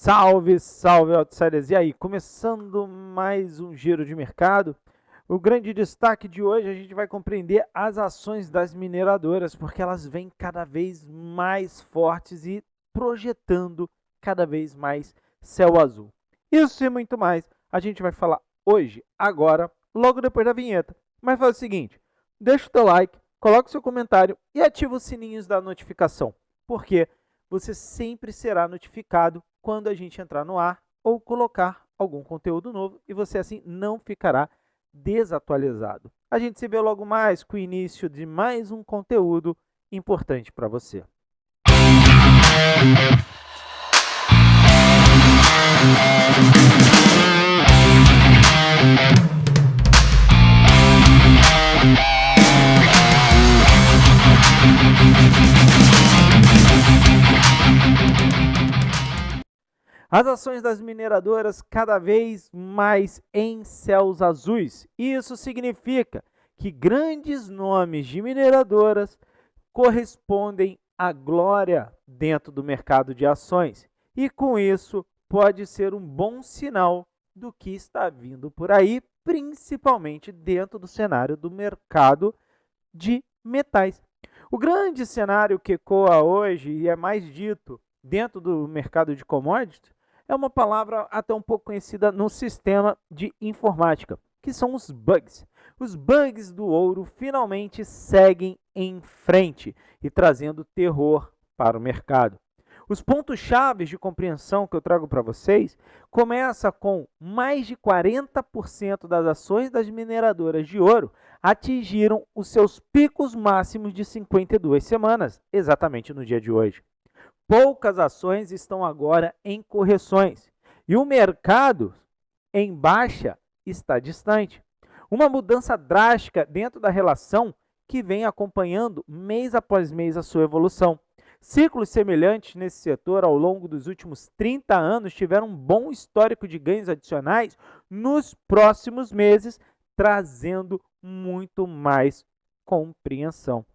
Salve, salve, outsiders! E aí, começando mais um giro de mercado. O grande destaque de hoje, a gente vai compreender as ações das mineradoras, porque elas vêm cada vez mais fortes e projetando cada vez mais céu azul. Isso e muito mais, a gente vai falar hoje, agora, logo depois da vinheta. Mas faz o seguinte, deixa o teu like, coloca o seu comentário e ativa os sininhos da notificação, porque você sempre será notificado quando a gente entrar no ar ou colocar algum conteúdo novo e você assim não ficará desatualizado. A gente se vê logo mais com o início de mais um conteúdo importante para você. As ações das mineradoras cada vez mais em céus azuis. Isso significa que grandes nomes de mineradoras correspondem à glória dentro do mercado de ações. E com isso pode ser um bom sinal do que está vindo por aí, principalmente dentro do cenário do mercado de metais. O grande cenário que ecoa hoje e é mais dito dentro do mercado de commodities é uma palavra até um pouco conhecida no sistema de informática, que são os bugs. Os bugs do ouro finalmente seguem em frente e trazendo terror para o mercado. Os pontos-chave de compreensão que eu trago para vocês começa com mais de 40% das ações das mineradoras de ouro atingiram os seus picos máximos de 52 semanas, exatamente no dia de hoje. Poucas ações estão agora em correções e o mercado em baixa está distante. Uma mudança drástica dentro da relação que vem acompanhando mês após mês a sua evolução. Ciclos semelhantes nesse setor ao longo dos últimos 30 anos tiveram um bom histórico de ganhos adicionais nos próximos meses, trazendo muito mais compreensão.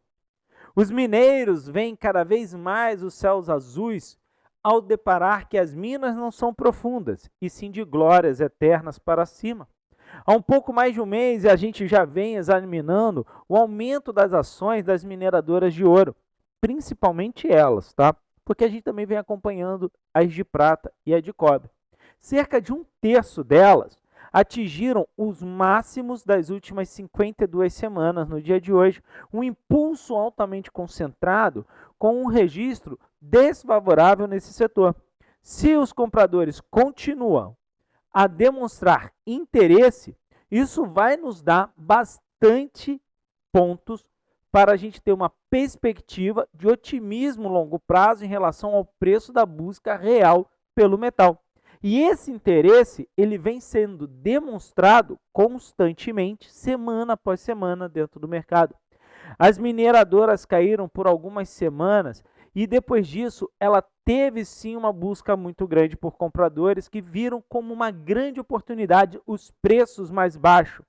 Os mineiros veem cada vez mais os céus azuis ao deparar que as minas não são profundas, e sim de glórias eternas para cima. Há um pouco mais de um mês a gente já vem examinando o aumento das ações das mineradoras de ouro, principalmente elas, tá? Porque a gente também vem acompanhando as de prata e as de cobre. Cerca de 1/3 delas atingiram os máximos das últimas 52 semanas no dia de hoje, um impulso altamente concentrado com um registro desfavorável nesse setor. Se os compradores continuam a demonstrar interesse, isso vai nos dar bastante pontos para a gente ter uma perspectiva de otimismo a longo prazo em relação ao preço da busca real pelo metal. E esse interesse, ele vem sendo demonstrado constantemente, semana após semana, dentro do mercado. As mineradoras caíram por algumas semanas e depois disso ela teve sim uma busca muito grande por compradores que viram como uma grande oportunidade os preços mais baixos.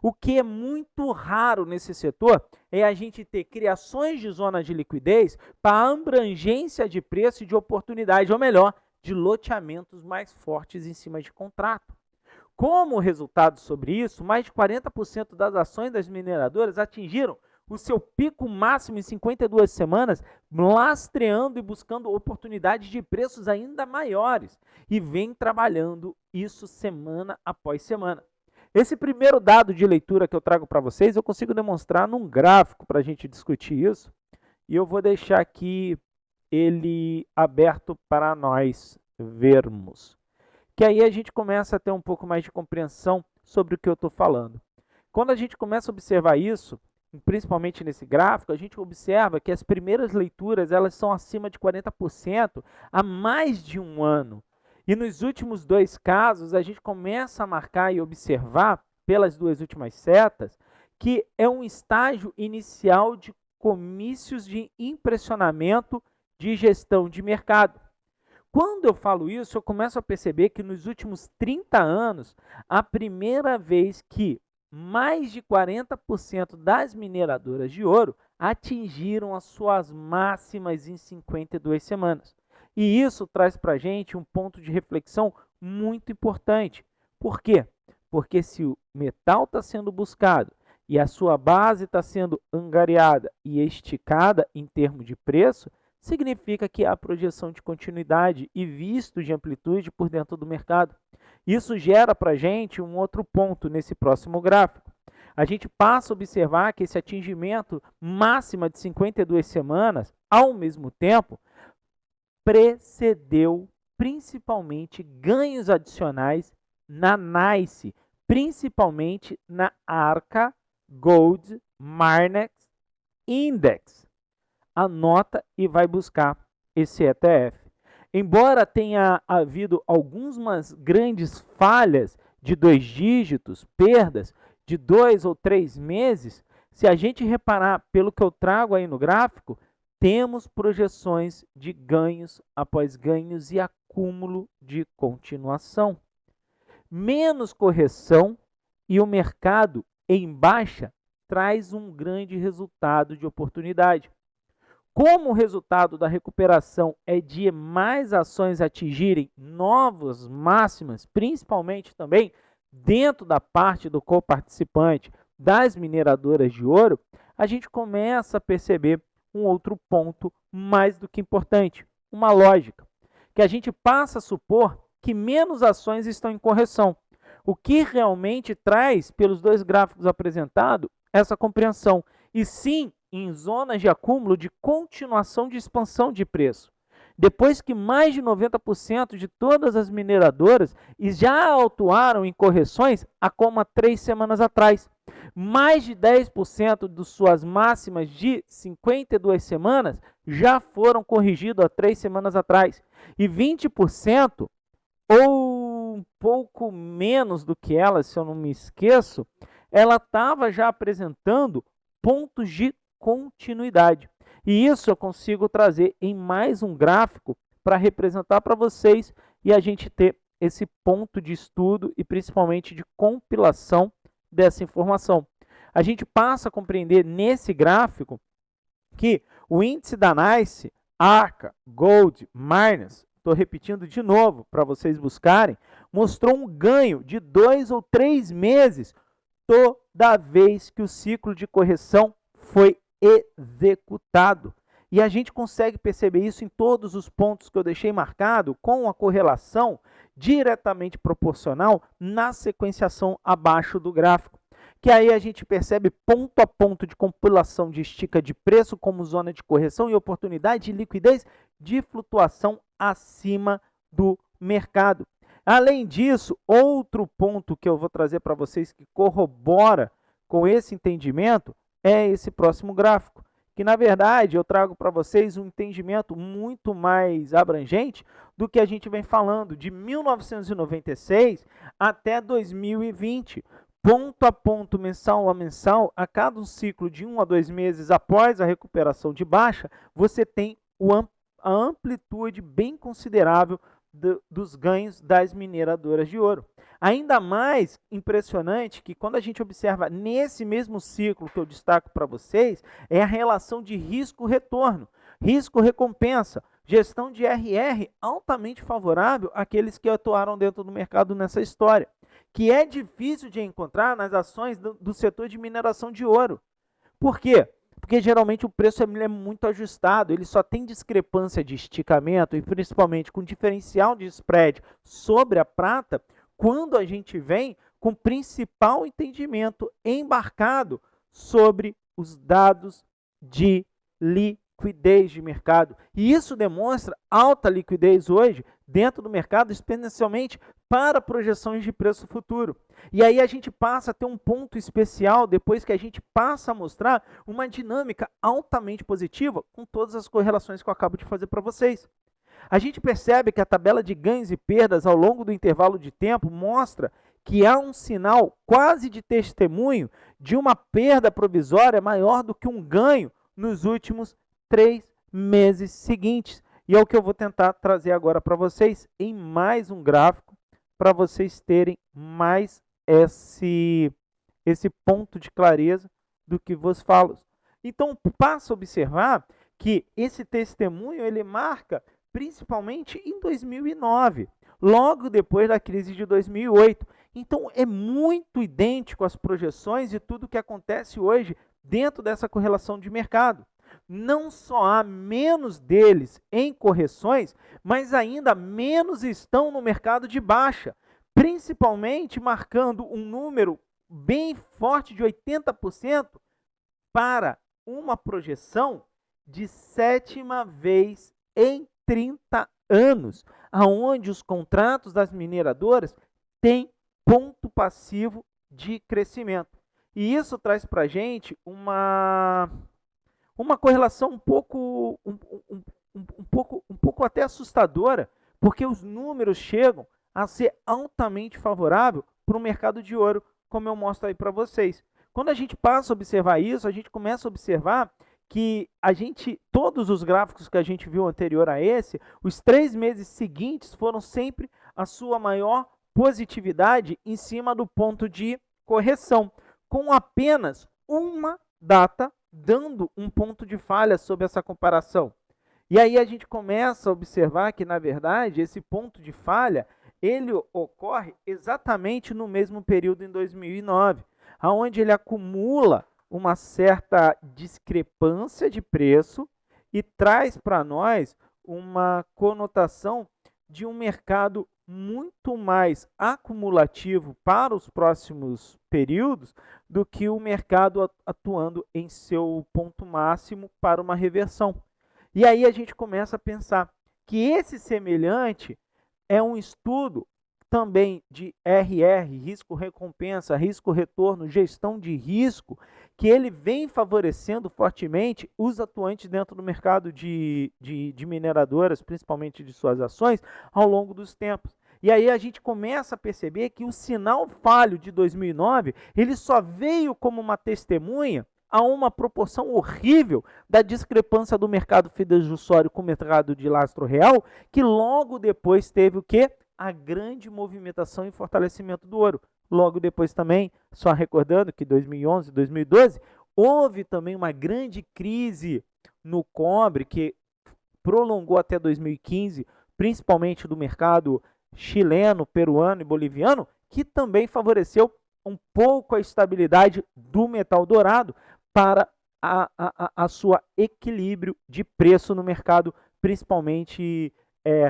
O que é muito raro nesse setor é a gente ter criações de zonas de liquidez para abrangência de preço e de oportunidade, ou melhor, de loteamentos mais fortes em cima de contrato. Como resultado sobre isso, mais de 40% das ações das mineradoras atingiram o seu pico máximo em 52 semanas, lastreando e buscando oportunidades de preços ainda maiores, e vem trabalhando isso semana após semana. Esse primeiro dado de leitura que eu trago para vocês, eu consigo demonstrar num gráfico para a gente discutir isso, e eu vou deixar aqui ele aberto para nós vermos. Que aí a gente começa a ter um pouco mais de compreensão sobre o que eu estou falando. Quando a gente começa a observar isso, principalmente nesse gráfico, a gente observa que as primeiras leituras elas são acima de 40% há mais de um ano. E nos últimos dois casos, a gente começa a marcar e observar, pelas duas últimas setas, que é um estágio inicial de comícios de impressionamento de gestão de mercado. Quando eu falo isso, eu começo a perceber que nos últimos 30 anos, a primeira vez que mais de 40% das mineradoras de ouro atingiram as suas máximas em 52 semanas. E isso traz para a gente um ponto de reflexão muito importante. Por quê? Porque se o metal está sendo buscado e a sua base está sendo angariada e esticada em termos de preço, significa que há projeção de continuidade e visto de amplitude por dentro do mercado. Isso gera para a gente um outro ponto nesse próximo gráfico. A gente passa a observar que esse atingimento máximo de 52 semanas, ao mesmo tempo, precedeu principalmente ganhos adicionais na NYSE, principalmente na Arca Gold Marnex Index. Anota e vai buscar esse ETF. Embora tenha havido algumas grandes falhas de 2 dígitos, perdas de 2 ou 3 meses, se a gente reparar pelo que eu trago aí no gráfico, temos projeções de ganhos após ganhos e acúmulo de continuação. Menos correção e o mercado em baixa traz um grande resultado de oportunidade. Como o resultado da recuperação é de mais ações atingirem novas máximas, principalmente também dentro da parte do coparticipante das mineradoras de ouro, a gente começa a perceber um outro ponto mais do que importante, uma lógica, que a gente passa a supor que menos ações estão em correção, o que realmente traz, pelos 2 gráficos apresentados, essa compreensão, e sim em zonas de acúmulo de continuação de expansão de preço. Depois que mais de 90% de todas as mineradoras já atuaram em correções há como 3 semanas atrás. Mais de 10% de suas máximas de 52 semanas já foram corrigidas há 3 semanas atrás. E 20%, ou um pouco menos do que ela, se eu não me esqueço, ela estava já apresentando pontos de continuidade. E isso eu consigo trazer em mais um gráfico para representar para vocês e a gente ter esse ponto de estudo e principalmente de compilação dessa informação. A gente passa a compreender nesse gráfico que o índice da NYSE, Arca, Gold, Marnex, estou repetindo de novo para vocês buscarem, mostrou um ganho de 2 ou 3 meses toda vez que o ciclo de correção foi executado. E a gente consegue perceber isso em todos os pontos que eu deixei marcado, com a correlação diretamente proporcional na sequenciação abaixo do gráfico. Que aí a gente percebe ponto a ponto de compilação de estica de preço como zona de correção e oportunidade de liquidez de flutuação acima do mercado. Além disso, outro ponto que eu vou trazer para vocês que corrobora com esse entendimento é esse próximo gráfico, que na verdade eu trago para vocês um entendimento muito mais abrangente do que a gente vem falando de 1996 até 2020, ponto a ponto, mensal a mensal, a cada um ciclo de 1 a 2 meses após a recuperação de baixa, você tem a amplitude bem considerável dos ganhos das mineradoras de ouro. Ainda mais impressionante que quando a gente observa nesse mesmo ciclo que eu destaco para vocês, é a relação de risco-retorno, risco-recompensa, gestão de RR altamente favorável àqueles que atuaram dentro do mercado nessa história, que é difícil de encontrar nas ações do setor de mineração de ouro. Por quê? Porque geralmente o preço é muito ajustado, ele só tem discrepância de esticamento e principalmente com diferencial de spread sobre a prata quando a gente vem com o principal entendimento embarcado sobre os dados de liquidez de mercado. E isso demonstra alta liquidez hoje dentro do mercado, especialmente para projeções de preço futuro. E aí a gente passa a ter um ponto especial depois que a gente passa a mostrar uma dinâmica altamente positiva com todas as correlações que eu acabo de fazer para vocês. A gente percebe que a tabela de ganhos e perdas ao longo do intervalo de tempo mostra que há um sinal quase de testemunho de uma perda provisória maior do que um ganho nos últimos 3 meses seguintes. E é o que eu vou tentar trazer agora para vocês em mais um gráfico, para vocês terem mais esse ponto de clareza do que vos falo. Então, passa a observar que esse testemunho ele marca principalmente em 2009, logo depois da crise de 2008. Então, é muito idêntico às projeções e tudo que acontece hoje dentro dessa correlação de mercado. Não só há menos deles em correções, mas ainda menos estão no mercado de baixa, principalmente marcando um número bem forte de 80% para uma projeção de 7ª vez em 30 anos, aonde os contratos das mineradoras têm ponto passivo de crescimento. E isso traz para a gente uma correlação um pouco até assustadora, porque os números chegam a ser altamente favorável para o mercado de ouro, como eu mostro aí para vocês. Quando a gente passa a observar isso, a gente começa a observar que todos os gráficos que a gente viu anterior a esse, os 3 meses seguintes foram sempre a sua maior positividade em cima do ponto de correção, com apenas uma data dando um ponto de falha sobre essa comparação. E aí a gente começa a observar que, na verdade, esse ponto de falha, ele ocorre exatamente no mesmo período em 2009, onde ele acumula uma certa discrepância de preço e traz para nós uma conotação de um mercado muito mais acumulativo para os próximos períodos do que o mercado atuando em seu ponto máximo para uma reversão. E aí a gente começa a pensar que esse semelhante é um estudo também de RR, risco-recompensa, risco-retorno, gestão de risco, que ele vem favorecendo fortemente os atuantes dentro do mercado de mineradoras, principalmente de suas ações, ao longo dos tempos. E aí a gente começa a perceber que o sinal falho de 2009, ele só veio como uma testemunha a uma proporção horrível da discrepância do mercado fidejussório com o mercado de lastro real, que logo depois teve o quê? A grande movimentação e fortalecimento do ouro. Logo depois também, só recordando que 2011, 2012, houve também uma grande crise no cobre que prolongou até 2015, principalmente do mercado chileno, peruano e boliviano, que também favoreceu um pouco a estabilidade do metal dourado para a sua equilíbrio de preço no mercado, principalmente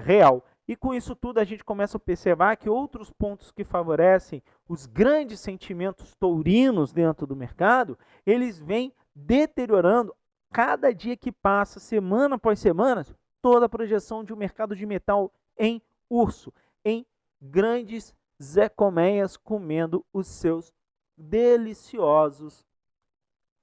real. E com isso tudo a gente começa a observar que outros pontos que favorecem os grandes sentimentos taurinos dentro do mercado, eles vêm deteriorando cada dia que passa, semana após semana, toda a projeção de um mercado de metal em urso, em grandes Zé Colmeias comendo os seus deliciosos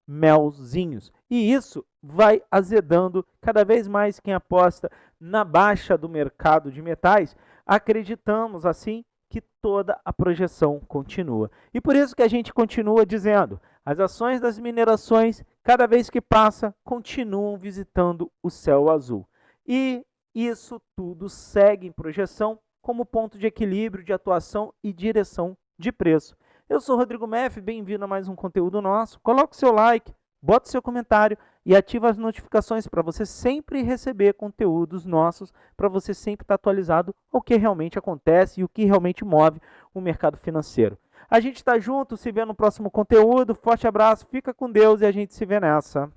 melzinhos. E isso vai azedando cada vez mais quem aposta na baixa do mercado de metais. Acreditamos, assim, que toda a projeção continua. E por isso que a gente continua dizendo, as ações das minerações, cada vez que passa, continuam visitando o céu azul. E isso tudo segue em projeção como ponto de equilíbrio, de atuação e direção de preço. Eu sou Rodrigo Meff, bem-vindo a mais um conteúdo nosso. Coloque seu like, bota seu comentário e ativa as notificações para você sempre receber conteúdos nossos, para você sempre estar atualizado o que realmente acontece e o que realmente move o mercado financeiro. A gente está junto, se vê no próximo conteúdo. Forte abraço, fica com Deus e a gente se vê nessa.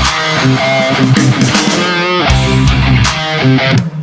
We'll be right back.